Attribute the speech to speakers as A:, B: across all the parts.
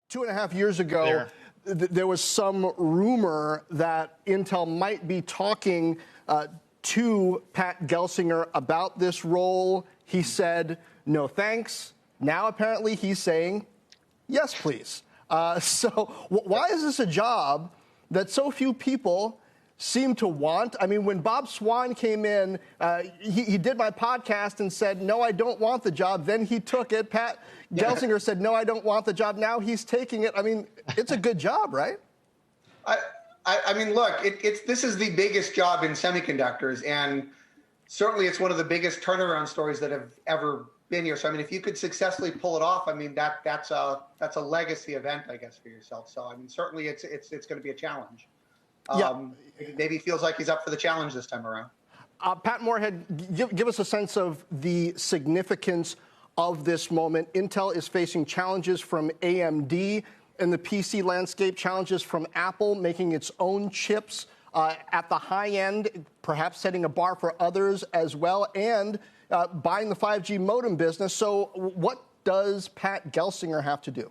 A: 2.5 years ago, there was some rumor that Intel might be talking to Pat Gelsinger about this role. He said, no thanks. Now, apparently, he's saying, yes, please. So why is this a job that so few people seem to want? I mean, when Bob Swan came in, he did my podcast and said, no, I don't want the job. Then he took it. Pat Gelsinger said, no, I don't want the job. Now he's taking it. I mean, it's a good job, right?
B: I mean, look, this is the biggest job in semiconductors, and certainly it's one of the biggest turnaround stories that have ever been here. So, I mean, if you could successfully pull it off, I mean, that's a legacy event, I guess, for yourself. So, I mean, certainly it's going to be a challenge. Maybe he feels like he's up for the challenge this time around.
A: Pat Moorhead, give us a sense of the significance of this moment. Intel is facing challenges from AMD in the PC landscape, challenges from Apple making its own chips at the high end, perhaps setting a bar for others as well, and buying the 5G modem business. So what does Pat Gelsinger have to do?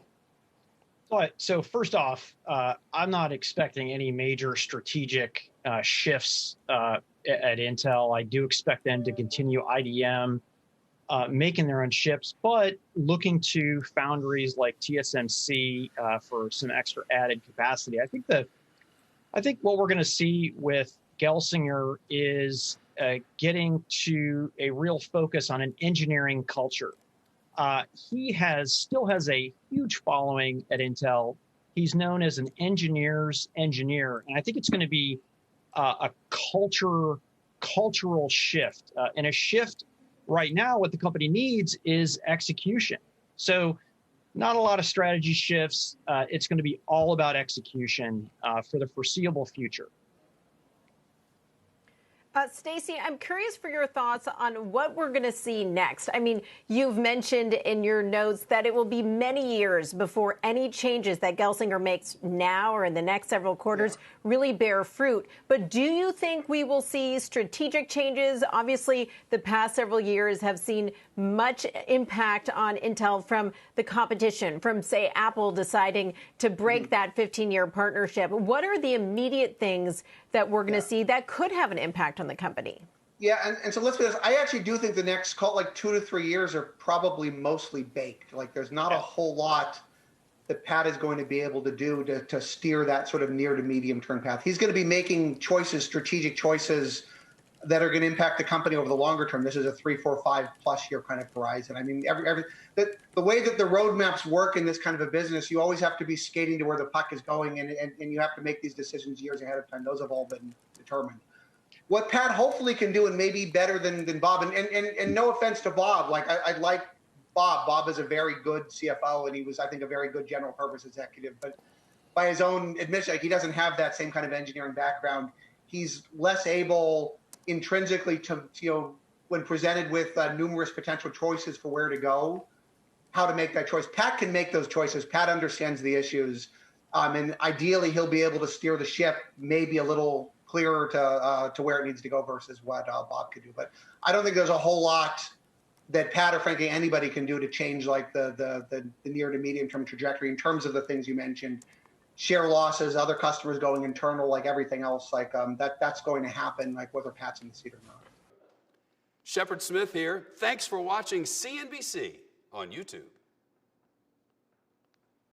C: So first off, I'm not expecting any major strategic shifts at Intel. I do expect them to continue IDM, making their own chips, but looking to foundries like TSMC for some extra added capacity. I think what we're going to see with Gelsinger is getting to a real focus on an engineering culture. He still has a huge following at Intel. He's known as an engineer's engineer, and I think it's going to be a cultural shift, and a shift. Right now, what the company needs is execution. So not a lot of strategy shifts. It's going to be all about execution for the foreseeable future.
D: Stacey, I'm curious for your thoughts on what we're going to see next. I mean, you've mentioned in your notes that it will be many years before any changes that Gelsinger makes now or in the next several quarters really bear fruit. But do you think we will see strategic changes? Obviously, the past several years have seen much impact on Intel from the competition, from, say, Apple deciding to break that 15-year partnership. What are the immediate things that we're going to see that could have an impact on the company?
B: Yeah, and so let's be honest, I actually do think the next, call it like 2 to 3 years, are probably mostly baked. Like there's not a whole lot that Pat is going to be able to do to steer that sort of near to medium term path. He's going to be making choices, strategic choices that are going to impact the company over the longer term. This is a 3, 4, 5+ year kind of horizon. I mean, the way that the roadmaps work in this kind of a business, you always have to be skating to where the puck is going, and you have to make these decisions years ahead of time. Those have all been determined. What Pat hopefully can do, and maybe better than Bob, and no offense to Bob, like I like Bob. Bob is a very good CFO, and he was, I think, a very good general purpose executive. But by his own admission, like, he doesn't have that same kind of engineering background. He's less able intrinsically to, when presented with numerous potential choices for where to go, how to make that choice. Pat can make those choices. Pat understands the issues, and ideally he'll be able to steer the ship maybe a little clearer to where it needs to go versus what Bob could do. But I don't think there's a whole lot that Pat or frankly anybody can do to change like the near to medium term trajectory in terms of the things you mentioned. Share losses, other customers going internal, like everything else, like that's going to happen, like whether Pat's in the seat or not.
E: Shepard Smith here. Thanks for watching CNBC on YouTube.